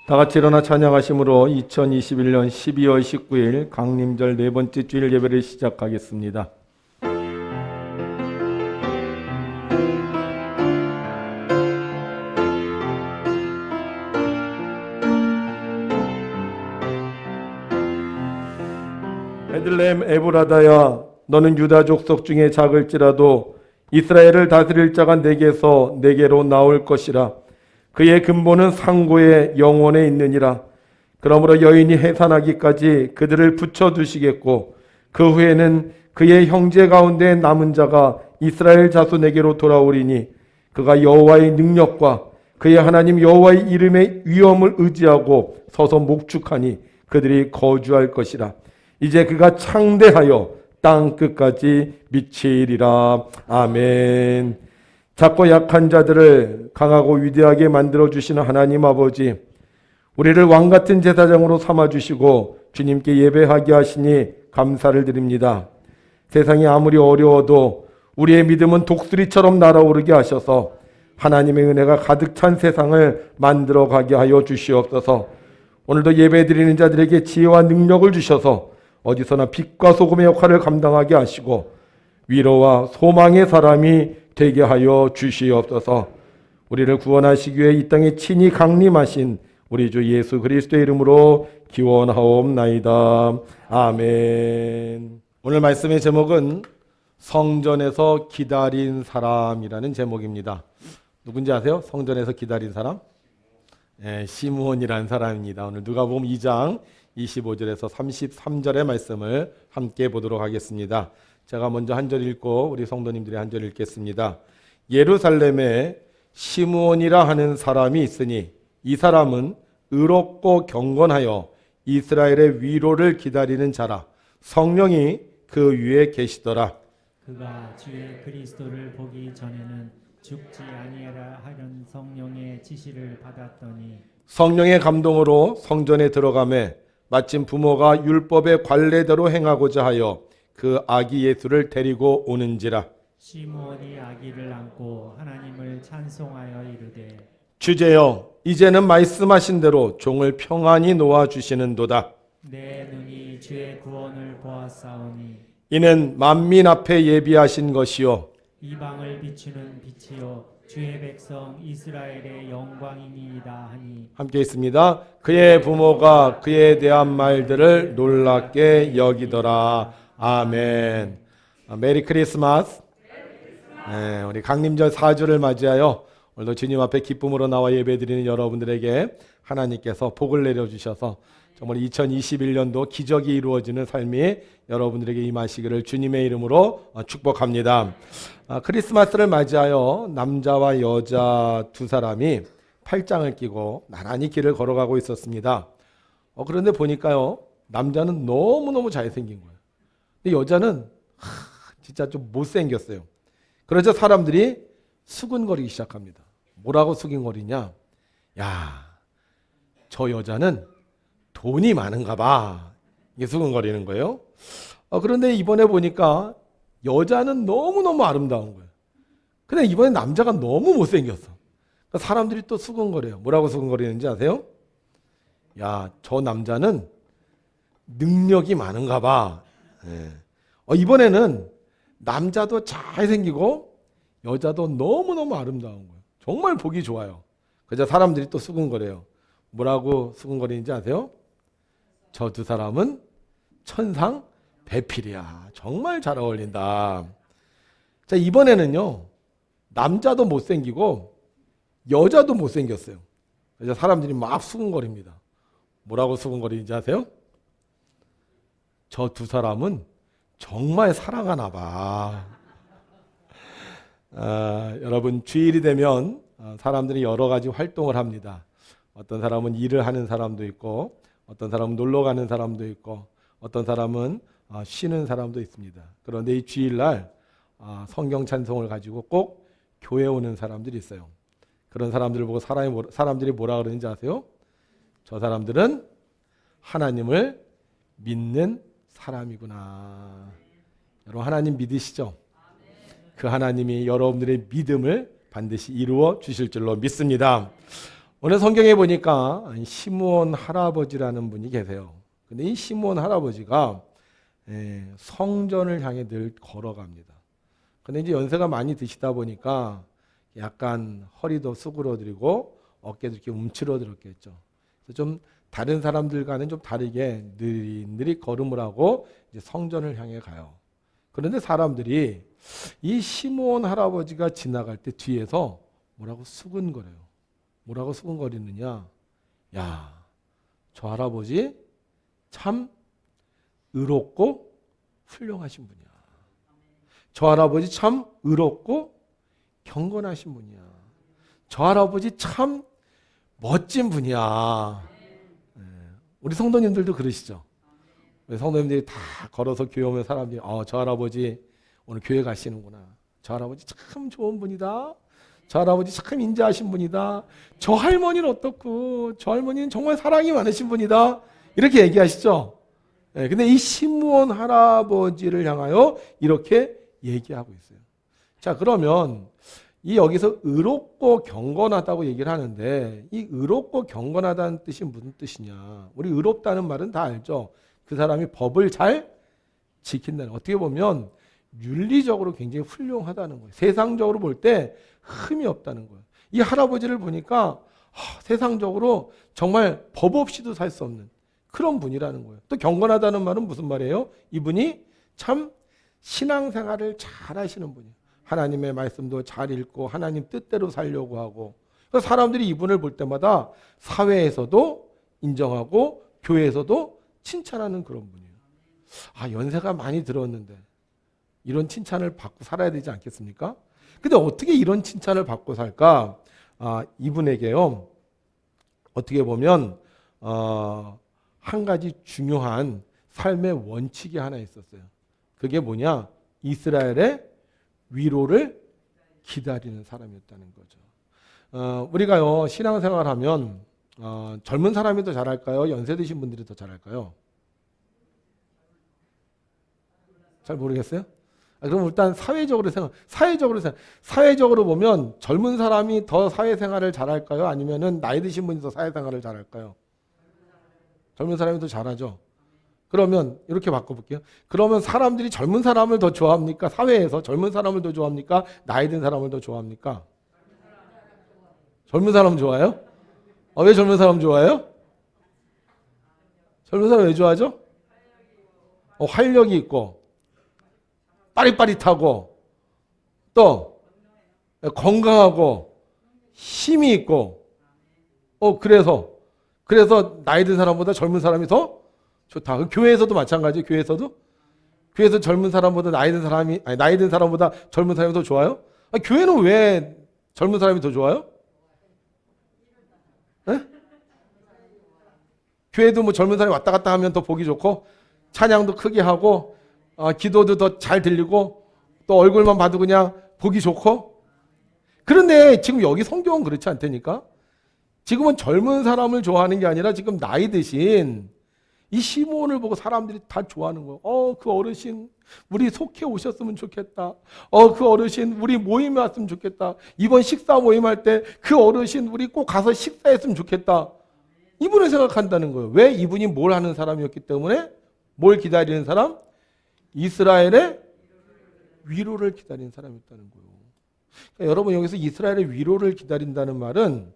다 같이 일어나 찬양하심으로 2021년 12월 19일 강림절 네 번째 주일 예배를 시작하겠습니다. 베들레헴 에브라다야, 너는 유다 족속 중에 작을지라도 이스라엘을 다스릴 자가 내게로 나올 것이라. 그의 근본은 상고의 영원에 있느니라. 그러므로 여인이 해산하기까지 그들을 붙여두시겠고 그 후에는 그의 형제 가운데 남은 자가 이스라엘 자손에게로 돌아오리니 그가 여호와의 능력과 그의 하나님 여호와의 이름의 위엄을 의지하고 서서 목축하니 그들이 거주할 것이라. 이제 그가 창대하여 땅 끝까지 미치리라. 아멘. 작고 약한 자들을 강하고 위대하게 만들어주시는 하나님 아버지, 우리를 왕같은 제사장으로 삼아주시고 주님께 예배하게 하시니 감사를 드립니다. 세상이 아무리 어려워도 우리의 믿음은 독수리처럼 날아오르게 하셔서 하나님의 은혜가 가득 찬 세상을 만들어가게 하여 주시옵소서. 오늘도 예배드리는 자들에게 지혜와 능력을 주셔서 어디서나 빛과 소금의 역할을 감당하게 하시고 위로와 소망의 사람이 되게 하여 주시옵소서. 우리를 구원하시기 위해 이 땅에 친히 강림하신 우리 주 예수 그리스도의 이름으로 기원하옵나이다. 아멘. 오늘 말씀의 제목은 성전에서 기다린 사람이라는 제목입니다. 누군지 아세요? 성전에서 기다린 사람? 시므온이라는 사람입니다. 오늘 누가복음 2장 25절에서 33절의 말씀을 함께 보도록 하겠습니다. 제가 먼저 한 절 읽고 우리 성도님들이 한 절 읽겠습니다. 예루살렘에 시므온이라 하는 사람이 있으니 이 사람은 의롭고 경건하여 이스라엘의 위로를 기다리는 자라. 성령이 그 위에 계시더라. 그가 주의 그리스도를 보기 전에는 죽지 아니하라 하는 성령의 지시를 받았더니 성령의 감동으로 성전에 들어가매 마침 부모가 율법의 관례대로 행하고자 하여 그 아기 예수를 데리고 오는지라. 시므온이 아기를 안고 하나님을 찬송하여 이르되 주제여, 이제는 말씀하신 대로 종을 평안히 놓아주시는도다. 내 눈이 주의 구원을 보았사오니 이는 만민 앞에 예비하신 것이요 이방을 비추는 빛이요 주의 백성 이스라엘의 영광이니이다 하니. 함께 있습니다. 그의 부모가 그에 대한 말들을 놀랍게 여기더라. 아멘. 메리 크리스마스. 네, 우리 강림절 4주를 맞이하여 오늘도 주님 앞에 기쁨으로 나와 예배드리는 여러분들에게 하나님께서 복을 내려주셔서 정말 2021년도 기적이 이루어지는 삶이 여러분들에게 임하시기를 주님의 이름으로 축복합니다. 크리스마스를 맞이하여 남자와 여자 두 사람이 팔짱을 끼고 나란히 길을 걸어가고 있었습니다. 그런데 보니까요, 남자는 너무너무 잘생긴 거예요. 근데 여자는 진짜 좀 못생겼어요. 그래서 사람들이 수근거리기 시작합니다. 뭐라고 수근거리냐? 야, 저 여자는 돈이 많은가 봐. 이게 수근거리는 거예요. 그런데 이번에 보니까 여자는 너무너무 아름다운 거예요. 근데 이번에 남자가 너무 못생겼어. 그러니까 사람들이 또 수근거려요. 뭐라고 수근거리는지 아세요? 야, 저 남자는 능력이 많은가 봐. 이번에는 남자도 잘생기고 여자도 너무너무 아름다운 거예요. 정말 보기 좋아요. 그래서 사람들이 또 수근거려요. 뭐라고 수근거리는지 아세요? 저 두 사람은 천상 배필이야. 정말 잘 어울린다. 자, 이번에는요, 남자도 못생기고 여자도 못생겼어요. 그래서 사람들이 막 수근거립니다. 뭐라고 수근거리는지 아세요? 저 두 사람은 정말 사랑하나 봐. 여러분, 주일이 되면 사람들이 여러 가지 활동을 합니다. 어떤 사람은 일을 하는 사람도 있고, 어떤 사람은 놀러 가는 사람도 있고, 어떤 사람은 쉬는 사람도 있습니다. 그런데 이 주일날 성경 찬송을 가지고 꼭 교회 오는 사람들이 있어요. 그런 사람들을 보고 사람들이 뭐라 그러는지 아세요? 저 사람들은 하나님을 믿는 사람이구나. 여러분, 하나님 믿으시죠? 그 하나님이 여러분들의 믿음을 반드시 이루어 주실 줄로 믿습니다. 오늘 성경에 보니까 시므온 할아버지라는 분이 계세요. 근데 이 시므온 할아버지가 성전을 향해 늘 걸어갑니다. 근데 이제 연세가 많이 드시다 보니까 약간 허리도 수그러들고 어깨도 이렇게 움츠러들었겠죠. 그래서 좀 다른 사람들과는 좀 다르게 느릿느릿 걸음을 하고 이제 성전을 향해 가요. 그런데 사람들이 이 시므온 할아버지가 지나갈 때 뒤에서 뭐라고 수근거려요. 뭐라고 수근거리느냐? 야, 저 할아버지 참 의롭고 훌륭하신 분이야. 저 할아버지 참 의롭고 경건하신 분이야. 저 할아버지 참 멋진 분이야. 우리 성도님들도 그러시죠? 우리 성도님들이 다 걸어서 교회 오면 사람들이 저 할아버지 오늘 교회 가시는구나. 저 할아버지 참 좋은 분이다. 저 할아버지 참 인자하신 분이다. 저 할머니는 어떻고 저 할머니는 정말 사랑이 많으신 분이다. 이렇게 얘기하시죠. 근데 이 시므온 할아버지를 향하여 이렇게 얘기하고 있어요. 자, 그러면 이 여기서 의롭고 경건하다고 얘기를 하는데 이 의롭고 경건하다는 뜻이 무슨 뜻이냐? 우리 의롭다는 말은 다 알죠. 그 사람이 법을 잘 지킨다는, 어떻게 보면 윤리적으로 굉장히 훌륭하다는 거예요. 세상적으로 볼 때 흠이 없다는 거예요. 이 할아버지를 보니까 세상적으로 정말 법 없이도 살 수 없는 그런 분이라는 거예요. 또 경건하다는 말은 무슨 말이에요? 이분이 참 신앙생활을 잘 하시는 분이에요. 하나님의 말씀도 잘 읽고 하나님 뜻대로 살려고 하고, 그래서 사람들이 이분을 볼 때마다 사회에서도 인정하고 교회에서도 칭찬하는 그런 분이에요. 연세가 많이 들었는데 이런 칭찬을 받고 살아야 되지 않겠습니까? 근데 어떻게 이런 칭찬을 받고 살까? 이분에게요, 어떻게 보면 한 가지 중요한 삶의 원칙이 하나 있었어요. 그게 뭐냐? 이스라엘의 위로를 기다리는 사람이었다는 거죠. 우리가요, 신앙생활 하면 젊은 사람이 더 잘할까요? 연세 드신 분들이 더 잘할까요? 잘 모르겠어요? 그럼 일단 사회적으로 보면 젊은 사람이 더 사회생활을 잘할까요? 아니면은 나이 드신 분이 더 사회생활을 잘할까요? 젊은 사람이 더 잘하죠. 그러면 이렇게 바꿔볼게요. 그러면 사람들이 젊은 사람을 더 좋아합니까? 사회에서 젊은 사람을 더 좋아합니까? 나이 든 사람을 더 좋아합니까? 젊은 사람 좋아요? 왜 젊은 사람 좋아해요? 젊은 사람 왜 좋아하죠? 활력이 있고 빠릿빠릿하고 또 건강하고 힘이 있고 그래서 나이 든 사람보다 젊은 사람이 더 좋다. 교회에서도 마찬가지예요. 교회에서 젊은 사람보다 나이 든 사람보다 젊은 사람이 더 좋아요? 교회는 왜 젊은 사람이 더 좋아요? 네? 교회도 뭐 젊은 사람이 왔다 갔다 하면 더 보기 좋고 찬양도 크게 하고 기도도 더 잘 들리고 또 얼굴만 봐도 그냥 보기 좋고. 그런데 지금 여기 성경은 그렇지 않다니까. 지금은 젊은 사람을 좋아하는 게 아니라 지금 나이 드신 이 시므온을 보고 사람들이 다 좋아하는 거예요. 그 어르신 우리 속해 오셨으면 좋겠다. 그 어르신 우리 모임에 왔으면 좋겠다. 이번 식사 모임할 때 그 어르신 우리 꼭 가서 식사했으면 좋겠다. 이분을 생각한다는 거예요. 왜? 이분이 뭘 하는 사람이었기 때문에. 뭘 기다리는 사람? 이스라엘의 위로를 기다리는 사람이었다는 거예요. 그러니까 여러분, 여기서 이스라엘의 위로를 기다린다는 말은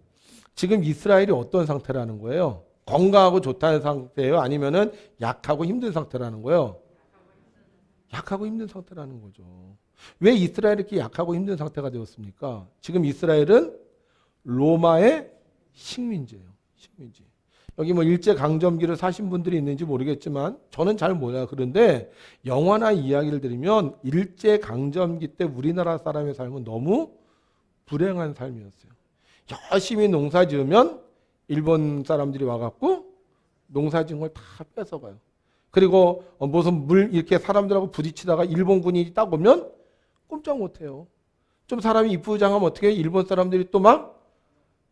지금 이스라엘이 어떤 상태라는 거예요? 건강하고 좋다는 상태예요? 아니면은 약하고 힘든 상태라는 거예요? 약하고 힘든 상태라는 거죠. 왜 이스라엘이 이렇게 약하고 힘든 상태가 되었습니까? 지금 이스라엘은 로마의 식민지예요. 식민지. 여기 뭐 일제강점기를 사신 분들이 있는지 모르겠지만 저는 잘 몰라요. 그런데 영화나 이야기를 들으면 일제강점기 때 우리나라 사람의 삶은 너무 불행한 삶이었어요. 열심히 농사 지으면 일본 사람들이 와갖고 농사 지은 걸 다 뺏어가요. 그리고 무슨 물 이렇게 사람들하고 부딪히다가 일본군이 딱 오면 꼼짝 못해요. 좀 사람이 이쁘장하면 어떻게 해요? 일본 사람들이 또 막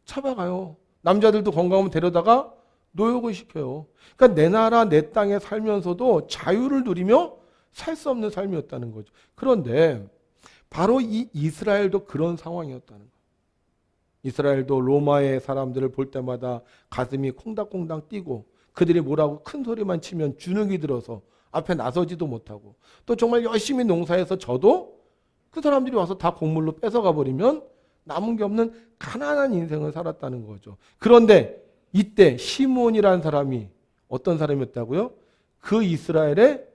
잡아가요. 남자들도 건강하면 데려다가 노역을 시켜요. 그러니까 내 나라 내 땅에 살면서도 자유를 누리며 살 수 없는 삶이었다는 거죠. 그런데 바로 이 이스라엘도 그런 상황이었다는 거예요. 이스라엘도 로마의 사람들을 볼 때마다 가슴이 콩닥콩닥 뛰고 그들이 뭐라고 큰 소리만 치면 주눅이 들어서 앞에 나서지도 못하고 또 정말 열심히 농사해서 저도 그 사람들이 와서 다 곡물로 뺏어가 버리면 남은 게 없는 가난한 인생을 살았다는 거죠. 그런데 이때 시므온이라는 사람이 어떤 사람이었다고요? 그 이스라엘의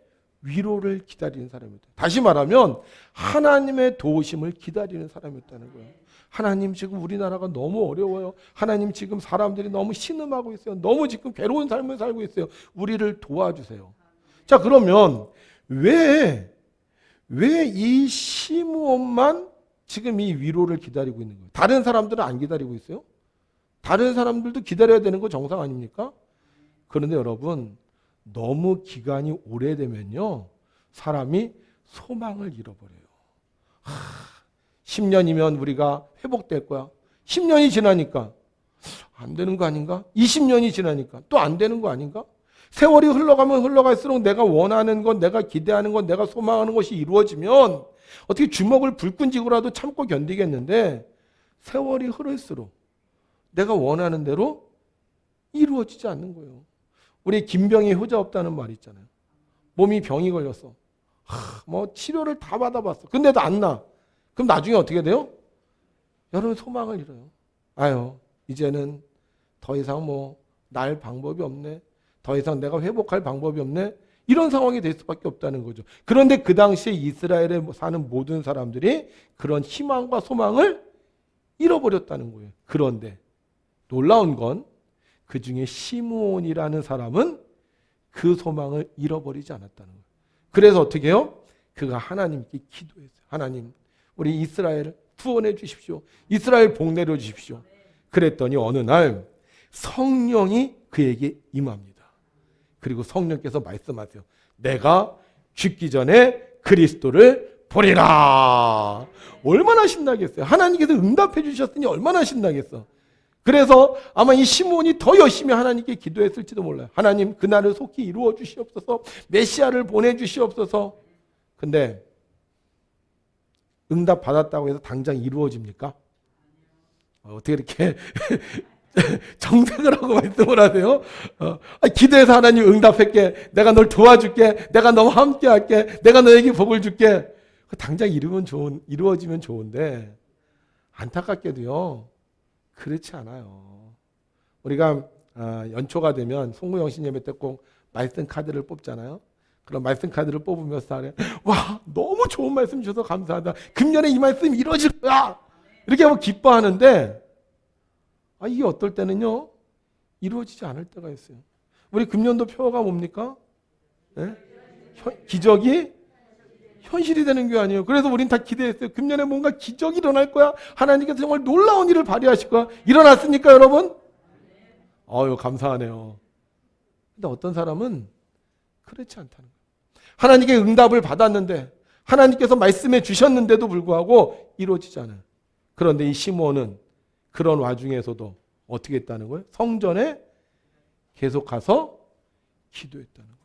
위로를 기다리는 사람이었다. 다시 말하면 하나님의 도우심을 기다리는 사람이었다는 거예요. 하나님 지금 우리나라가 너무 어려워요. 하나님 지금 사람들이 너무 신음하고 있어요. 너무 지금 괴로운 삶을 살고 있어요. 우리를 도와주세요. 자, 그러면 왜 이 시므온만 지금 이 위로를 기다리고 있는 거예요? 다른 사람들은 안 기다리고 있어요? 다른 사람들도 기다려야 되는 거 정상 아닙니까? 그런데 여러분, 너무 기간이 오래되면요, 사람이 소망을 잃어버려요. 10년이면 우리가 회복될 거야. 10년이 지나니까 안 되는 거 아닌가? 20년이 지나니까 또 안 되는 거 아닌가? 세월이 흘러가면 흘러갈수록 내가 원하는 것, 내가 기대하는 것, 내가 소망하는 것이 이루어지면 어떻게 주먹을 불끈 쥐고라도 참고 견디겠는데 세월이 흐를수록 내가 원하는 대로 이루어지지 않는 거예요. 우리 김병희 효자 없다는 말 있잖아요. 몸이 병이 걸렸어. 뭐 치료를 다 받아봤어. 근데도 안 나. 그럼 나중에 어떻게 돼요? 여러분 소망을 잃어요. 아유, 이제는 더 이상 뭐 날 방법이 없네. 더 이상 내가 회복할 방법이 없네. 이런 상황이 될 수밖에 없다는 거죠. 그런데 그 당시에 이스라엘에 사는 모든 사람들이 그런 희망과 소망을 잃어버렸다는 거예요. 그런데 놀라운 건 그 중에 시므온이라는 사람은 그 소망을 잃어버리지 않았다는 거예요. 그래서 어떻게 해요? 그가 하나님께 기도했어요. 하나님, 우리 이스라엘을 구원해 주십시오. 이스라엘 복 내려 주십시오. 그랬더니 어느 날 성령이 그에게 임합니다. 그리고 성령께서 말씀하세요. 내가 죽기 전에 그리스도를 보리라. 얼마나 신나겠어요. 하나님께서 응답해 주셨으니 얼마나 신나겠어. 그래서 아마 이 시므온이 더 열심히 하나님께 기도했을지도 몰라요. 하나님, 그날을 속히 이루어 주시옵소서. 메시아를 보내주시옵소서. 근데 응답 받았다고 해서 당장 이루어집니까? 어떻게 이렇게 정색을 하고 말씀을 하세요? 기도해서 하나님 응답할게. 내가 널 도와줄게. 내가 너와 함께 할게. 내가 너에게 복을 줄게. 당장 이루어지면 좋은데 안타깝게도요, 그렇지 않아요. 우리가 연초가 되면 송구영신 예배 때 꼭 말씀 카드를 뽑잖아요. 그럼 말씀 카드를 뽑으면서 와, 너무 좋은 말씀 주셔서 감사하다. 금년에 이 말씀 이루어질 거야. 이렇게 하고 기뻐하는데 이게 어떨 때는요, 이루어지지 않을 때가 있어요. 우리 금년도 표어가 뭡니까? 네? 기적이 현실이 되는 게 아니에요. 그래서 우린 다 기대했어요. 금년에 뭔가 기적이 일어날 거야. 하나님께서 정말 놀라운 일을 발휘하실 거야. 일어났습니까, 여러분? 감사하네요. 근데 어떤 사람은 그렇지 않다는 거예요. 하나님께 응답을 받았는데, 하나님께서 말씀해 주셨는데도 불구하고 이루어지지 않아요. 그런데 이 시므온은 그런 와중에서도 어떻게 했다는 거예요? 성전에 계속 가서 기도했다는 거예요.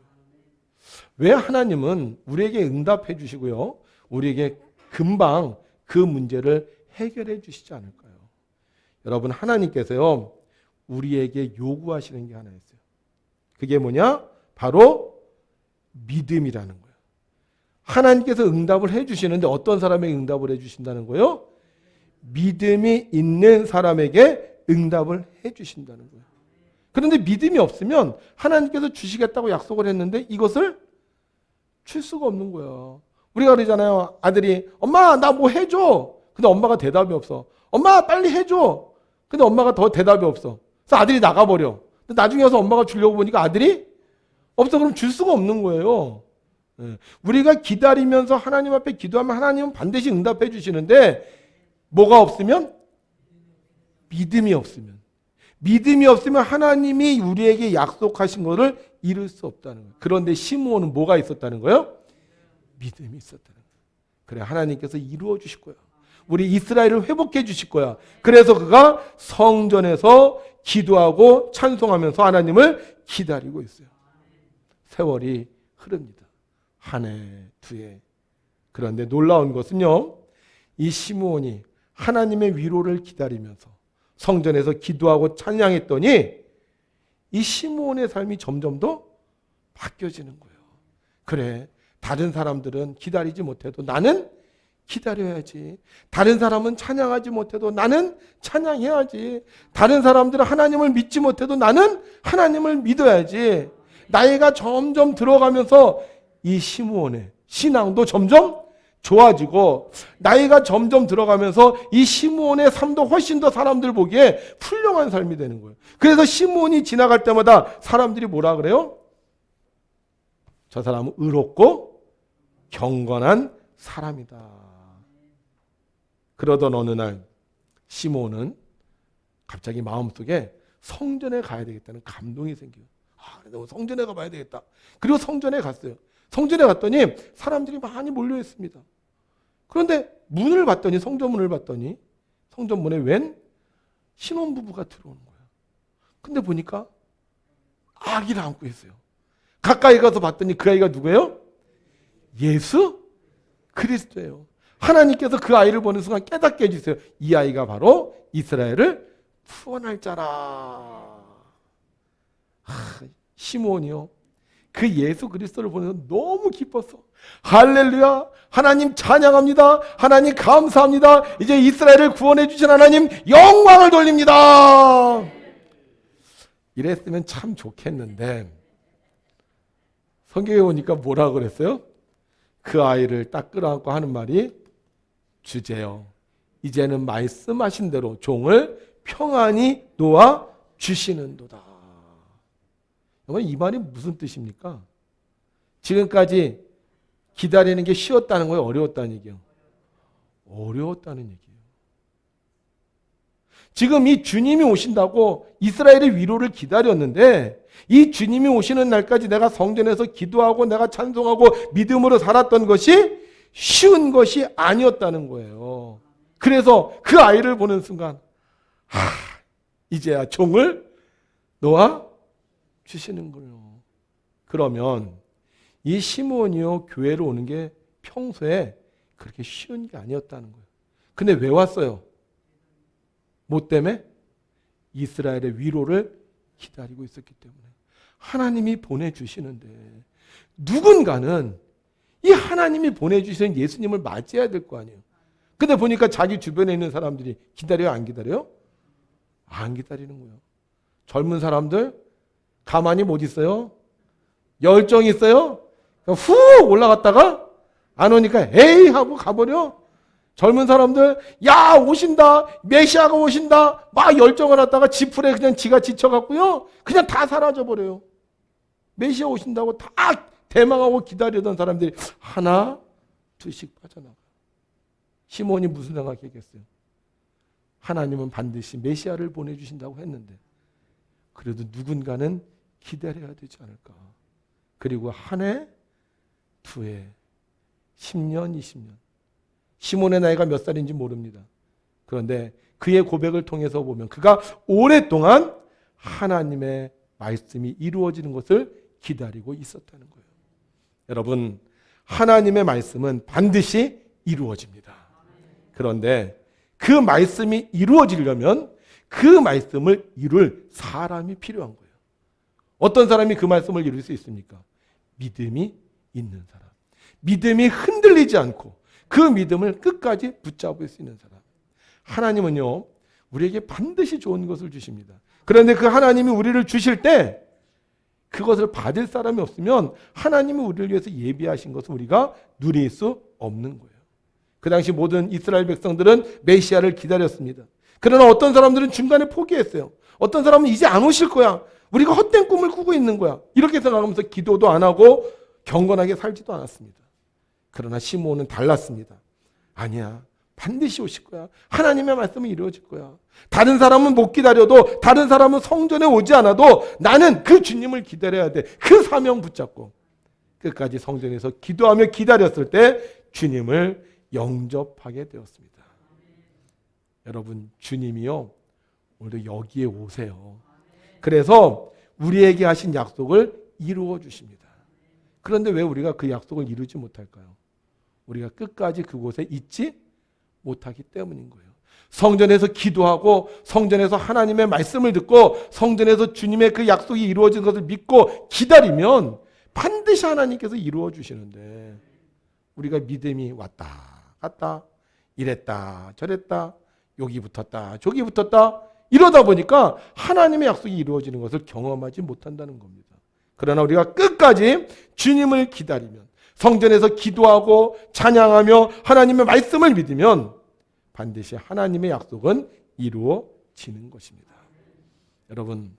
왜 하나님은 우리에게 응답해 주시고요, 우리에게 금방 그 문제를 해결해 주시지 않을까요? 여러분, 하나님께서요, 우리에게 요구하시는 게 하나 있어요. 그게 뭐냐? 바로 믿음이라는 거예요. 하나님께서 응답을 해 주시는데 어떤 사람에게 응답을 해 주신다는 거예요? 믿음이 있는 사람에게 응답을 해 주신다는 거예요. 그런데 믿음이 없으면 하나님께서 주시겠다고 약속을 했는데 이것을 줄 수가 없는 거야. 우리가 그러잖아요. 아들이 엄마 나 뭐 해줘. 근데 엄마가 대답이 없어. 엄마 빨리 해줘. 근데 엄마가 더 대답이 없어. 그래서 아들이 나가버려. 근데 나중에 와서 엄마가 주려고 보니까 아들이 없어. 그럼 줄 수가 없는 거예요. 우리가 기다리면서 하나님 앞에 기도하면 하나님은 반드시 응답해 주시는데 뭐가 없으면? 믿음이 없으면. 믿음이 없으면 하나님이 우리에게 약속하신 것을 이룰 수 없다는 거예요. 그런데 시므온은 뭐가 있었다는 거예요? 믿음이 있었다는 거예요. 그래, 하나님께서 이루어 주실 거야. 우리 이스라엘을 회복해 주실 거야. 그래서 그가 성전에서 기도하고 찬송하면서 하나님을 기다리고 있어요. 세월이 흐릅니다. 한 해, 두 해. 그런데 놀라운 것은요, 이 시므온이 하나님의 위로를 기다리면서 성전에서 기도하고 찬양했더니 이 시므온의 삶이 점점 더 바뀌어지는 거예요. 그래, 다른 사람들은 기다리지 못해도 나는 기다려야지. 다른 사람은 찬양하지 못해도 나는 찬양해야지. 다른 사람들은 하나님을 믿지 못해도 나는 하나님을 믿어야지. 나이가 점점 들어가면서 이 시므온의 신앙도 점점 좋아지고, 나이가 점점 들어가면서 이 시므온의 삶도 훨씬 더 사람들 보기에 훌륭한 삶이 되는 거예요. 그래서 시므온이 지나갈 때마다 사람들이 뭐라 그래요? 저 사람은 의롭고 경건한 사람이다. 그러던 어느 날 시므온은 갑자기 마음속에 성전에 가야 되겠다는 감동이 생겨요. 그래서 성전에 가봐야 되겠다. 그리고 성전에 갔어요. 성전에 갔더니 사람들이 많이 몰려 있습니다. 그런데 문을 봤더니, 성전 문을 봤더니 성전 문에 웬 신혼부부가 들어오는 거예요. 근데 보니까 아기를 안고 있어요. 가까이 가서 봤더니 그 아이가 누구예요? 예수 그리스도예요. 하나님께서 그 아이를 보는 순간 깨닫게 해주세요. 이 아이가 바로 이스라엘을 구원할 자라. 시므온이요, 그 예수 그리스도를 보면서 너무 기뻤어. 할렐루야, 하나님 찬양합니다. 하나님 감사합니다. 이제 이스라엘을 구원해 주신 하나님 영광을 돌립니다. 이랬으면 참 좋겠는데 성경에 오니까 뭐라고 그랬어요? 그 아이를 딱 끌어안고 하는 말이, 주제요, 이제는 말씀하신 대로 종을 평안히 놓아 주시는도다. 이 말이 무슨 뜻입니까? 지금까지 기다리는 게 쉬웠다는 거예요? 어려웠다는 얘기예요? 어려웠다는 얘기예요. 지금 이 주님이 오신다고 이스라엘의 위로를 기다렸는데, 이 주님이 오시는 날까지 내가 성전에서 기도하고 내가 찬송하고 믿음으로 살았던 것이 쉬운 것이 아니었다는 거예요. 그래서 그 아이를 보는 순간, 이제야 종을 놓아 주시는군요. 그러면 이 시므온이요, 교회로 오는 게 평소에 그렇게 쉬운 게 아니었다는 거예요. 근데 왜 왔어요? 뭐 때문에? 이스라엘의 위로를 기다리고 있었기 때문에. 하나님이 보내주시는데 누군가는 이 하나님이 보내주시는 예수님을 맞이해야 될 거 아니에요. 근데 보니까 자기 주변에 있는 사람들이 기다려요, 안 기다려요? 안 기다리는 거예요. 젊은 사람들 가만히 못 있어요. 열정이 있어요. 후 올라갔다가 안 오니까 에이 하고 가버려. 젊은 사람들, 야 오신다, 메시아가 오신다, 막 열정을 하다가 지풀에 그냥 지가 지쳐갖고요, 그냥 다 사라져버려요. 메시아 오신다고 다 대망하고 기다리던 사람들이 하나 둘씩 빠져나가요. 시몬이 무슨 생각했겠어요? 하나님은 반드시 메시아를 보내주신다고 했는데 그래도 누군가는 기다려야 되지 않을까. 그리고 한 해, 두 해, 10년, 20년. 시몬의 나이가 몇 살인지 모릅니다. 그런데 그의 고백을 통해서 보면 그가 오랫동안 하나님의 말씀이 이루어지는 것을 기다리고 있었다는 거예요. 여러분, 하나님의 말씀은 반드시 이루어집니다. 그런데 그 말씀이 이루어지려면 그 말씀을 이룰 사람이 필요한 거예요. 어떤 사람이 그 말씀을 이룰 수 있습니까? 믿음이 있는 사람. 믿음이 흔들리지 않고 그 믿음을 끝까지 붙잡을 수 있는 사람. 하나님은요, 우리에게 반드시 좋은 것을 주십니다. 그런데 그 하나님이 우리를 주실 때 그것을 받을 사람이 없으면 하나님이 우리를 위해서 예비하신 것을 우리가 누릴 수 없는 거예요. 그 당시 모든 이스라엘 백성들은 메시아를 기다렸습니다. 그러나 어떤 사람들은 중간에 포기했어요. 어떤 사람은 이제 안 오실 거야. 우리가 헛된 꿈을 꾸고 있는 거야. 이렇게 생각하면서 기도도 안 하고 경건하게 살지도 않았습니다. 그러나 시므온은 달랐습니다. 아니야, 반드시 오실 거야. 하나님의 말씀은 이루어질 거야. 다른 사람은 못 기다려도, 다른 사람은 성전에 오지 않아도 나는 그 주님을 기다려야 돼. 그 사명 붙잡고 끝까지 성전에서 기도하며 기다렸을 때 주님을 영접하게 되었습니다. 여러분, 주님이요, 오늘도 여기에 오세요. 그래서 우리에게 하신 약속을 이루어 주십니다. 그런데 왜 우리가 그 약속을 이루지 못할까요? 우리가 끝까지 그곳에 있지 못하기 때문인 거예요. 성전에서 기도하고 성전에서 하나님의 말씀을 듣고 성전에서 주님의 그 약속이 이루어진 것을 믿고 기다리면 반드시 하나님께서 이루어 주시는데 우리가 믿음이 왔다 갔다 이랬다 저랬다 여기 붙었다 저기 붙었다 이러다 보니까 하나님의 약속이 이루어지는 것을 경험하지 못한다는 겁니다. 그러나 우리가 끝까지 주님을 기다리면 성전에서 기도하고 찬양하며 하나님의 말씀을 믿으면 반드시 하나님의 약속은 이루어지는 것입니다. 여러분,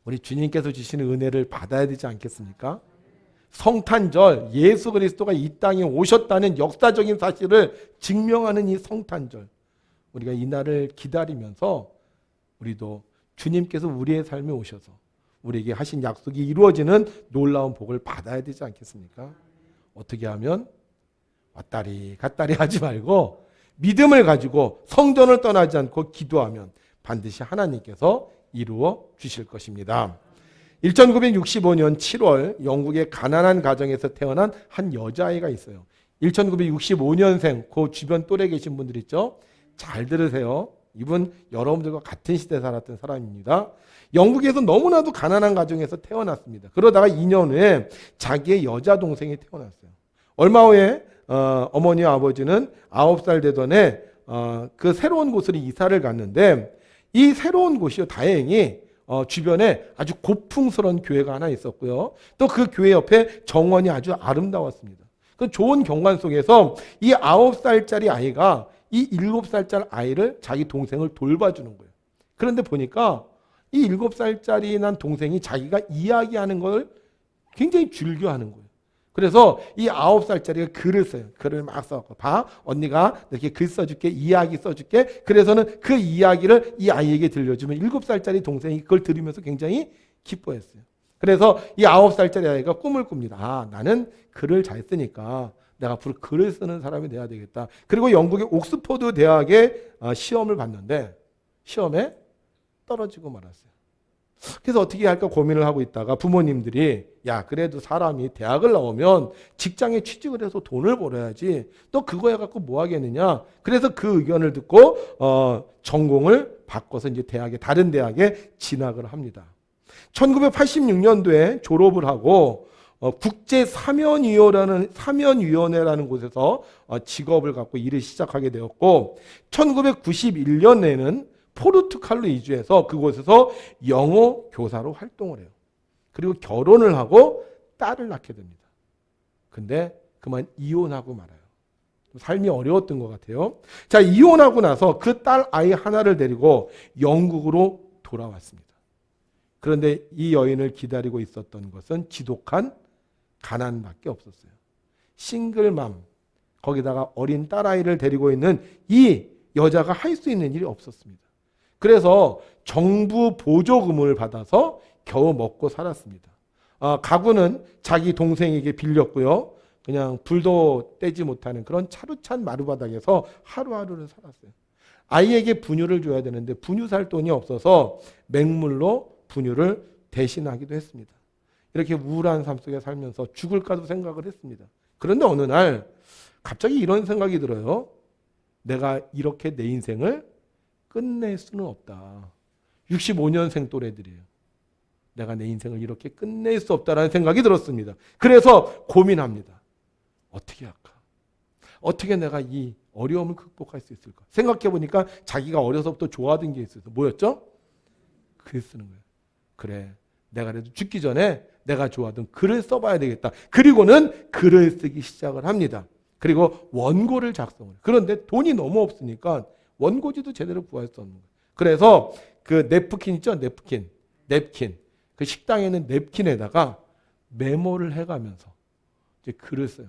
우리 주님께서 주시는 은혜를 받아야 되지 않겠습니까? 성탄절, 예수 그리스도가 이 땅에 오셨다는 역사적인 사실을 증명하는 이 성탄절, 우리가 이 날을 기다리면서 우리도 주님께서 우리의 삶에 오셔서 우리에게 하신 약속이 이루어지는 놀라운 복을 받아야 되지 않겠습니까? 어떻게 하면 왔다리 갔다리 하지 말고 믿음을 가지고 성전을 떠나지 않고 기도하면 반드시 하나님께서 이루어 주실 것입니다. 1965년 7월 영국의 가난한 가정에서 태어난 한 여자아이가 있어요. 1965년생 그 주변 또래 계신 분들 있죠? 잘 들으세요. 이분 여러분들과 같은 시대에 살았던 사람입니다. 영국에서 너무나도 가난한 가정에서 태어났습니다. 그러다가 2년 후에 자기의 여자 동생이 태어났어요. 얼마 후에 어머니와 아버지는 9살 되던 해 그 새로운 곳으로 이사를 갔는데 이 새로운 곳이요 다행히 주변에 아주 고풍스러운 교회가 하나 있었고요. 또 그 교회 옆에 정원이 아주 아름다웠습니다. 그 좋은 경관 속에서 이 9살짜리 아이가 이 7살짜리 아이를 자기 동생을 돌봐주는 거예요. 그런데 보니까 이 7살짜리 난 동생이 자기가 이야기하는 걸 굉장히 즐겨하는 거예요. 그래서 이 9살짜리가 글을 써요. 글을 막 써갖고 봐 언니가 이렇게 글 써줄게 이야기 써줄게. 그래서는 그 이야기를 이 아이에게 들려주면 7살짜리 동생이 그걸 들으면서 굉장히 기뻐했어요. 그래서 이 9살짜리 아이가 꿈을 꿉니다. 아 나는 글을 잘 쓰니까 내가 앞으로 글을 쓰는 사람이 돼야 되겠다. 그리고 영국의 옥스퍼드 대학에 시험을 봤는데 시험에 떨어지고 말았어요. 그래서 어떻게 할까 고민을 하고 있다가 부모님들이 야 그래도 사람이 대학을 나오면 직장에 취직을 해서 돈을 벌어야지 또 그거 해갖고 뭐 하겠느냐. 그래서 그 의견을 듣고 전공을 바꿔서 이제 다른 대학에 진학을 합니다. 1986년도에 졸업을 하고 국제사면위원회라는 곳에서 직업을 갖고 일을 시작하게 되었고 1991년에는 포르투갈로 이주해서 그곳에서 영어 교사로 활동을 해요. 그리고 결혼을 하고 딸을 낳게 됩니다. 근데 그만 이혼하고 말아요. 삶이 어려웠던 것 같아요. 자, 이혼하고 나서 그 딸 아이 하나를 데리고 영국으로 돌아왔습니다. 그런데 이 여인을 기다리고 있었던 것은 지독한 가난밖에 없었어요. 싱글맘, 거기다가 어린 딸아이를 데리고 있는 이 여자가 할 수 있는 일이 없었습니다. 그래서 정부 보조금을 받아서 겨우 먹고 살았습니다. 가구는 자기 동생에게 빌렸고요. 그냥 불도 떼지 못하는 그런 차루찬 마루바닥에서 하루하루를 살았어요. 아이에게 분유를 줘야 되는데 분유 살 돈이 없어서 맹물로 분유를 대신하기도 했습니다. 이렇게 우울한 삶 속에 살면서 죽을까도 생각을 했습니다. 그런데 어느 날 갑자기 이런 생각이 들어요. 내가 이렇게 내 인생을 끝낼 수는 없다. 65년생 또래들이에요. 내가 내 인생을 이렇게 끝낼 수 없다라는 생각이 들었습니다. 그래서 고민합니다. 어떻게 할까? 어떻게 내가 이 어려움을 극복할 수 있을까? 생각해 보니까 자기가 어려서부터 좋아하던 게 있어서 뭐였죠? 글 쓰는 거예요. 그래, 내가 그래도 죽기 전에 내가 좋아하던 글을 써봐야 되겠다. 그리고는 글을 쓰기 시작을 합니다. 그리고 원고를 작성을 해요. 그런데 돈이 너무 없으니까 원고지도 제대로 구할 수 없는 거예요. 그래서 그 냅킨 있죠? 냅킨. 그 식당에 있는 냅킨에다가 메모를 해가면서 이제 글을 써요.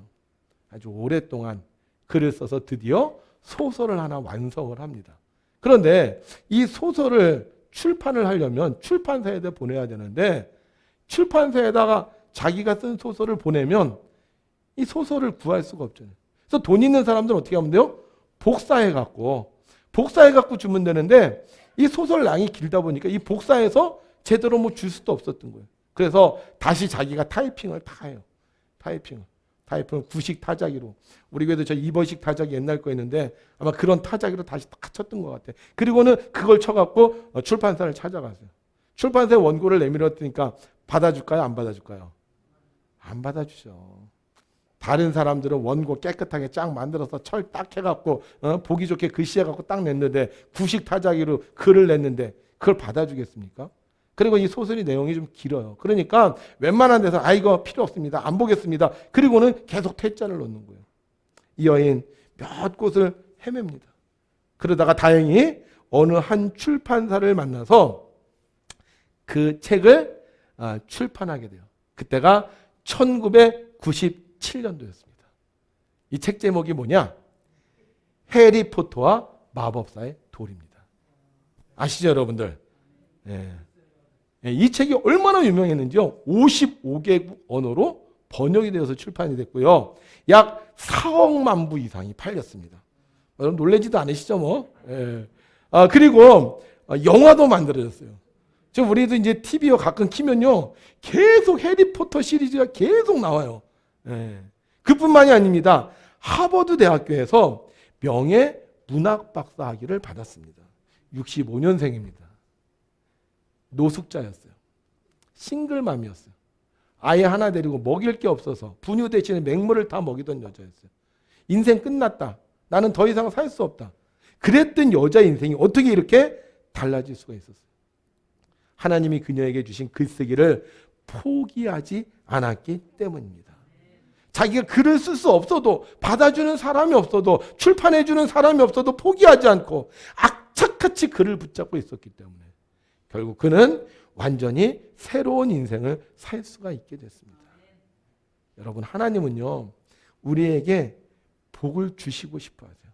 아주 오랫동안 글을 써서 드디어 소설을 하나 완성을 합니다. 그런데 이 소설을 출판을 하려면 출판사에다 보내야 되는데 출판사에다가 자기가 쓴 소설을 보내면 이 소설을 구할 수가 없잖아요. 그래서 돈 있는 사람들은 어떻게 하면 돼요? 복사해갖고 주면 되는데 이 소설량이 길다 보니까 이 복사해서 제대로 뭐 줄 수도 없었던 거예요. 그래서 다시 자기가 타이핑을 다 해요. 타이핑을. 타이프는 구식 타자기로. 우리 교회도 저 2번식 타자기 옛날 거 있는데 아마 그런 타자기로 다시 딱 쳤던 것 같아요. 그리고는 그걸 쳐갖고 출판사를 찾아갔어요. 출판사에 원고를 내밀었으니까 받아줄까요? 안 받아줄까요? 안 받아주죠. 다른 사람들은 원고 깨끗하게 쫙 만들어서 철 딱 해갖고 보기 좋게 글씨해갖고 딱 냈는데 구식 타자기로 글을 냈는데 그걸 받아주겠습니까? 그리고 이 소설의 내용이 좀 길어요. 그러니까 웬만한 데서 이거 필요 없습니다. 안 보겠습니다. 그리고는 계속 퇴짜를 넣는 거예요. 이 여인 몇 곳을 헤맵니다. 그러다가 다행히 어느 한 출판사를 만나서 그 책을 출판하게 돼요. 그때가 1997년도였습니다. 이 책 제목이 뭐냐? 해리포터와 마법사의 돌입니다. 아시죠, 여러분들? 네. 이 책이 얼마나 유명했는지요. 55개국 언어로 번역이 되어서 출판이 됐고요. 약 4억만 부 이상이 팔렸습니다. 여러분 놀라지도 않으시죠, 뭐? 예. 그리고 영화도 만들어졌어요. 지금 우리도 이제 TV에 가끔 키면요, 계속 해리포터 시리즈가 계속 나와요. 예. 그뿐만이 아닙니다. 하버드 대학교에서 명예 문학 박사 학위를 받았습니다. 65년생입니다. 노숙자였어요. 싱글맘이었어요. 아이 하나 데리고 먹일 게 없어서 분유 대신에 맹물을 다 먹이던 여자였어요. 인생 끝났다. 나는 더 이상 살 수 없다. 그랬던 여자 인생이 어떻게 이렇게 달라질 수가 있었어요. 하나님이 그녀에게 주신 글쓰기를 포기하지 않았기 때문입니다. 자기가 글을 쓸 수 없어도, 받아주는 사람이 없어도, 출판해주는 사람이 없어도 포기하지 않고 악착같이 글을 붙잡고 있었기 때문에 결국 그는 완전히 새로운 인생을 살 수가 있게 됐습니다. 여러분, 하나님은요, 우리에게 복을 주시고 싶어 하세요.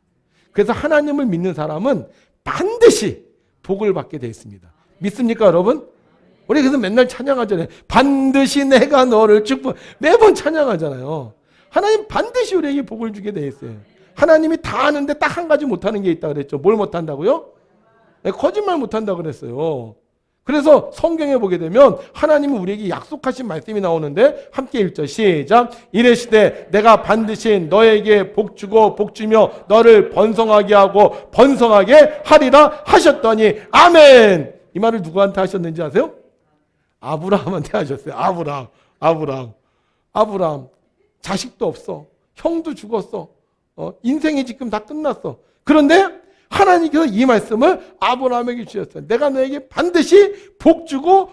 그래서 하나님을 믿는 사람은 반드시 복을 받게 되어 있습니다. 믿습니까, 여러분? 우리 그래서 맨날 찬양하잖아요. 반드시 내가 너를 축복, 매번 찬양하잖아요. 하나님 반드시 우리에게 복을 주게 되어 있어요. 하나님이 다 아는데 딱 한 가지 못하는 게 있다 그랬죠. 뭘 못한다고요? 네, 거짓말 못한다고 그랬어요. 그래서 성경에 보게 되면 하나님은 우리에게 약속하신 말씀이 나오는데 함께 읽죠. 시작. 이르시되 내가 반드시 너에게 복 주고 복 주며 너를 번성하게 하고 번성하게 하리라 하셨더니 아멘. 이 말을 누구한테 하셨는지 아세요? 아브라함한테 하셨어요. 아브라함. 자식도 없어. 형도 죽었어. 인생이 지금 다 끝났어. 그런데 하나님께서 이 말씀을 아브라함에게 주셨어요. 내가 너에게 반드시 복 주고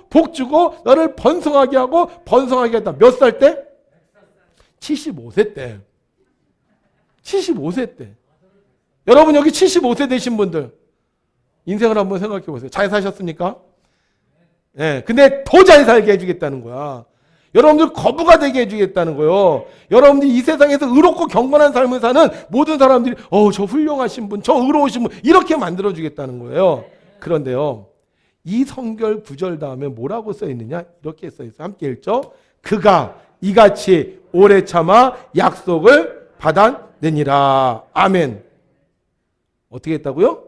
너를 번성하게 하고 번성하게 했다. 몇 살 때? 75세 때. 75세 때. 여러분 여기 75세 되신 분들 인생을 한번 생각해 보세요. 잘 사셨습니까? 네, 근데 더 잘 살게 해주겠다는 거야. 여러분들 거부가 되게 해주겠다는 거예요. 여러분들이 이 세상에서 의롭고 경건한 삶을 사는 모든 사람들이 저 훌륭하신 분, 저 의로우신 분 이렇게 만들어주겠다는 거예요. 그런데요, 이 성결 구절 다음에 뭐라고 써있느냐? 이렇게 써있어요. 함께 읽죠. 그가 이같이 오래 참아 약속을 받아내니라. 아멘. 어떻게 했다고요?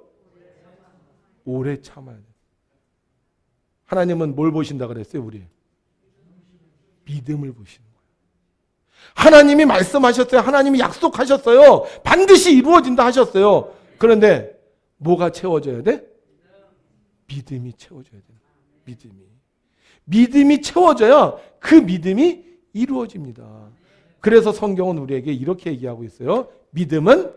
오래 참아야 돼요. 하나님은 뭘 보신다 그랬어요, 우리? 믿음을 보시는 거예요. 하나님이 말씀하셨어요. 하나님이 약속하셨어요. 반드시 이루어진다 하셨어요. 그런데 뭐가 채워져야 돼? 믿음이 채워져야 돼. 믿음이 채워져야 그 믿음이 이루어집니다. 그래서 성경은 우리에게 이렇게 얘기하고 있어요. 믿음은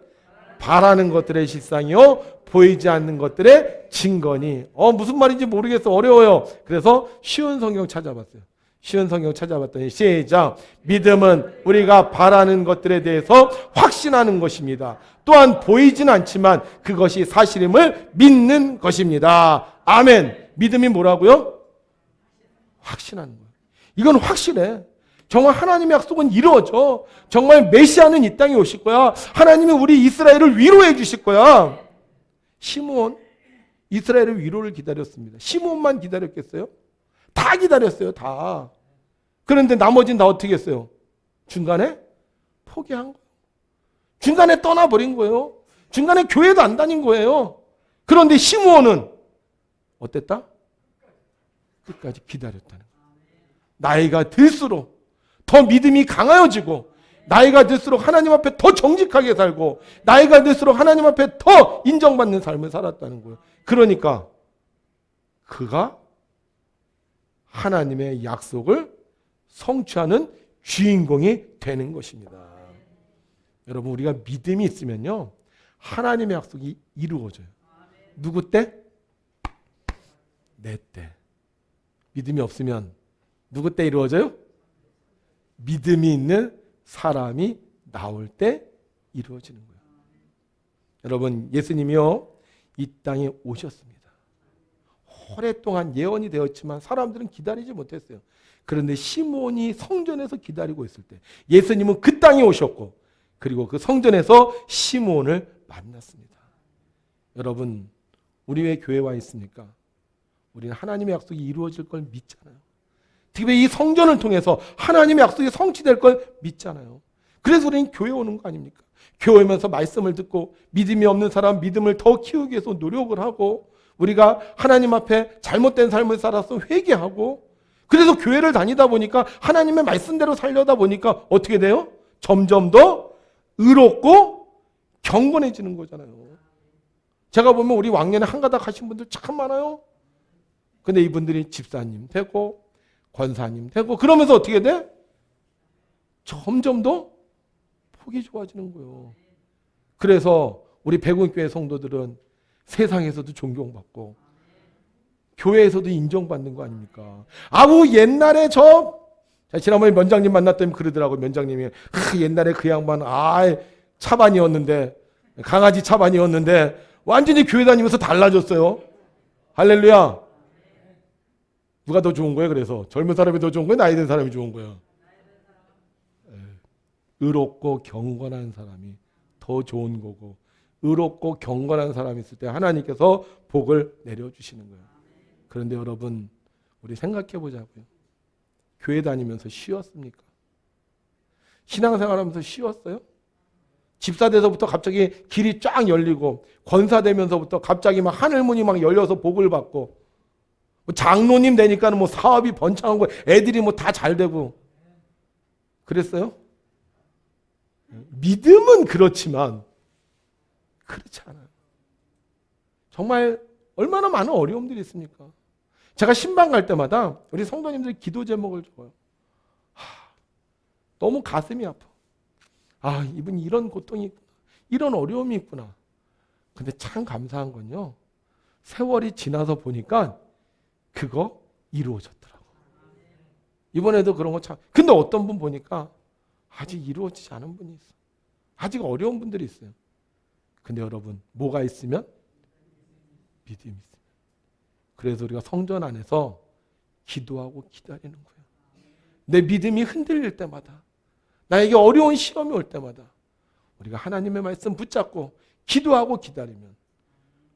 바라는 것들의 실상이요 보이지 않는 것들의 증거니. 무슨 말인지 모르겠어. 어려워요. 그래서 쉬운 성경 찾아봤어요. 쉬운 성경 찾아봤더니 시작. 믿음은 우리가 바라는 것들에 대해서 확신하는 것입니다. 또한 보이진 않지만 그것이 사실임을 믿는 것입니다. 아멘. 믿음이 뭐라고요? 확신하는 거예요. 이건 확실해. 정말 하나님의 약속은 이루어져. 정말 메시아는 이 땅에 오실 거야. 하나님이 우리 이스라엘을 위로해 주실 거야. 시므온, 이스라엘의 위로를 기다렸습니다. 시므온만 기다렸겠어요? 다 기다렸어요. 다. 그런데 나머지는 다 어떻게 했어요? 중간에 포기한 거예요. 중간에 떠나버린 거예요. 중간에 교회도 안 다닌 거예요. 그런데 시므온은 어땠다? 끝까지 기다렸다는 거예요. 나이가 들수록 더 믿음이 강하여지고 나이가 들수록 하나님 앞에 더 정직하게 살고 나이가 들수록 하나님 앞에 더 인정받는 삶을 살았다는 거예요. 그러니까 그가 하나님의 약속을 성취하는 주인공이 되는 것입니다. 여러분, 우리가 믿음이 있으면요, 하나님의 약속이 이루어져요. 누구 때? 내 때. 믿음이 없으면 누구 때 이루어져요? 믿음이 있는 사람이 나올 때 이루어지는 거예요. 여러분, 예수님이요, 이 땅에 오셨습니다. 오랫동안 예언이 되었지만 사람들은 기다리지 못했어요. 그런데 시몬이 성전에서 기다리고 있을 때 예수님은 그 땅에 오셨고, 그리고 그 성전에서 시몬을 만났습니다. 여러분, 우리 왜 교회에 와 있습니까? 우리는 하나님의 약속이 이루어질 걸 믿잖아요. 특히 이 성전을 통해서 하나님의 약속이 성취될 걸 믿잖아요. 그래서 우리는 교회 오는 거 아닙니까? 교회 오면서 말씀을 듣고 믿음이 없는 사람 믿음을 더 키우기 위해서 노력을 하고, 우리가 하나님 앞에 잘못된 삶을 살아서 회개하고, 그래서 교회를 다니다 보니까 하나님의 말씀대로 살려다 보니까 어떻게 돼요? 점점 더 의롭고 경건해지는 거잖아요. 제가 보면 우리 왕년에 한가닥 하신 분들 참 많아요. 근데 이분들이 집사님 되고 권사님 되고 그러면서 어떻게 돼? 점점 더 복이 좋아지는 거예요. 그래서 우리 백운교회 성도들은 세상에서도 존경받고 교회에서도 인정받는 거 아닙니까? 아우, 옛날에 지난번에 면장님 만났더니 그러더라고요. 면장님이 옛날에 그 양반 차반이었는데, 강아지 차반이었는데 완전히 교회 다니면서 달라졌어요. 할렐루야. 누가 더 좋은 거예요? 그래서 젊은 사람이 더 좋은 거예요? 나이 든 사람이 좋은 거예요? 의롭고 경건한 사람이 더 좋은 거고, 의롭고 경건한 사람이 있을 때 하나님께서 복을 내려주시는 거예요. 그런데 여러분, 우리 생각해 보자고요. 교회 다니면서 쉬웠습니까? 신앙생활하면서 쉬웠어요? 집사 돼서부터 갑자기 길이 쫙 열리고, 권사 되면서부터 갑자기 막 하늘문이 막 열려서 복을 받고, 장로님 되니까는 뭐 사업이 번창하고 애들이 뭐 다 잘 되고 그랬어요? 믿음은 그렇지만 그렇지 않아요. 정말 얼마나 많은 어려움들이 있습니까? 제가 신방 갈 때마다 우리 성도님들이 기도 제목을 적어요. 너무 가슴이 아파. 이분이 이런 고통이 있구나, 이런 어려움이 있구나. 근데 참 감사한 건요, 세월이 지나서 보니까 그거 이루어졌더라고. 이번에도 그런 거 참. 근데 어떤 분 보니까 아직 이루어지지 않은 분이 있어. 아직 어려운 분들이 있어요. 근데 여러분, 뭐가 있으면? 믿음이 있으면. 그래서 우리가 성전 안에서 기도하고 기다리는 거예요. 내 믿음이 흔들릴 때마다, 나에게 어려운 시험이 올 때마다 우리가 하나님의 말씀 붙잡고 기도하고 기다리면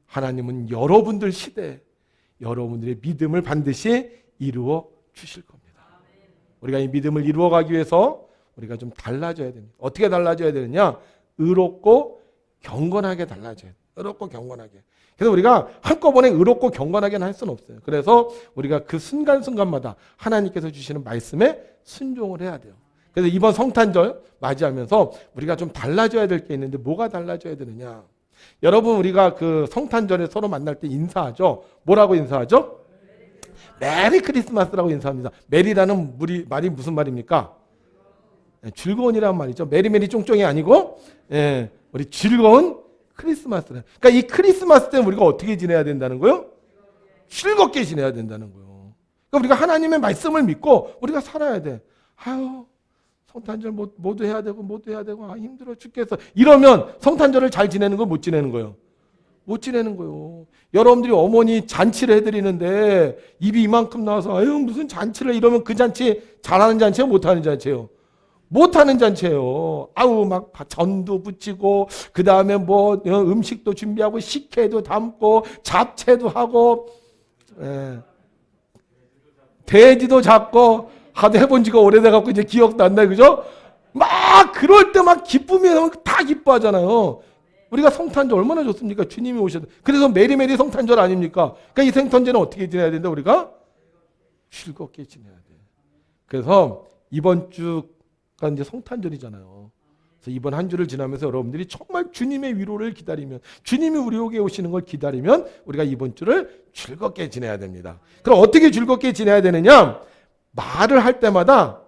하나님은 여러분들 시대에 여러분들의 믿음을 반드시 이루어 주실 겁니다. 우리가 이 믿음을 이루어가기 위해서 우리가 좀 달라져야 됩니다. 어떻게 달라져야 되느냐? 의롭고 경건하게 달라져야 돼요. 의롭고 경건하게. 그래서 우리가 한꺼번에 의롭고 경건하게는 할 수는 없어요. 그래서 우리가 그 순간순간마다 하나님께서 주시는 말씀에 순종을 해야 돼요. 그래서 이번 성탄절 맞이하면서 우리가 좀 달라져야 될 게 있는데, 뭐가 달라져야 되느냐? 여러분, 우리가 그 성탄절에 서로 만날 때 인사하죠. 뭐라고 인사하죠? 메리 크리스마스라고 인사합니다. 메리라는 말이 무슨 말입니까? 즐거운이라는 말이죠. 메리메리 쫑쫑이 아니고, 우리 즐거운 크리스마스라. 그러니까 이 크리스마스 때는 우리가 어떻게 지내야 된다는 거예요? 즐겁게 지내야 된다는 거예요. 그러니까 우리가 하나님의 말씀을 믿고 우리가 살아야 돼. 성탄절 모두 해야 되고 힘들어 죽겠어. 이러면 성탄절을 잘 지내는 거 못 지내는 거예요? 못 지내는 거예요. 여러분들이 어머니 잔치를 해드리는데 입이 이만큼 나와서 무슨 잔치를, 이러면 그 잔치 잘하는 잔치예요? 못하는 잔치예요? 못하는 잔치예요. 막 전도 붙이고, 그 다음에 뭐 음식도 준비하고, 식혜도 담고, 잡채도 하고, 돼지도 잡고, 하도 해본 지가 오래돼갖고 이제 기억도 안 나요. 그죠? 막 그럴 때 막 기쁨이 다 기뻐하잖아요. 우리가 성탄절 얼마나 좋습니까? 주님이 오셔도. 그래서 메리메리 성탄절 아닙니까? 그러니까 이 성탄절은 어떻게 지내야 된다? 우리가 즐겁게 지내야 돼. 그래서 이번 주 이제 성탄절이잖아요. 그래서 이번 한 주를 지나면서 여러분들이 정말 주님의 위로를 기다리면, 주님이 우리에게 오시는 걸 기다리면 우리가 이번 주를 즐겁게 지내야 됩니다. 그럼 어떻게 즐겁게 지내야 되느냐? 말을 할 때마다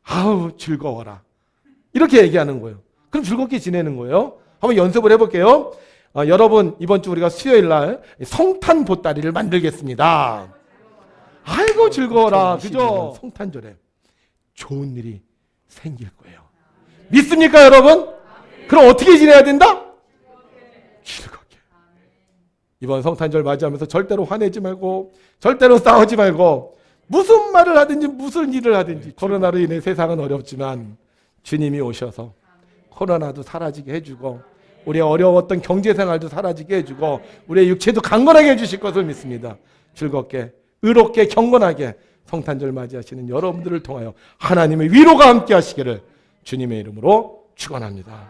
아우 즐거워라 이렇게 얘기하는 거예요. 그럼 즐겁게 지내는 거예요. 한번 연습을 해볼게요. 여러분 이번 주 우리가 수요일 날 성탄 보따리를 만들겠습니다. 아이고 즐거워라. 그죠? 성탄절에 좋은 일이 생길 거예요. 믿습니까 여러분? 그럼 어떻게 지내야 된다? 즐겁게. 이번 성탄절 맞이하면서 절대로 화내지 말고, 절대로 싸우지 말고, 무슨 말을 하든지 무슨 일을 하든지, 코로나로 인해 세상은 어렵지만 주님이 오셔서 코로나도 사라지게 해주고 우리의 어려웠던 경제생활도 사라지게 해주고 우리의 육체도 강건하게 해주실 것을 믿습니다. 즐겁게 의롭게 경건하게 성탄절 맞이하시는 여러분들을 통하여 하나님의 위로가 함께 하시기를 주님의 이름으로 축원합니다.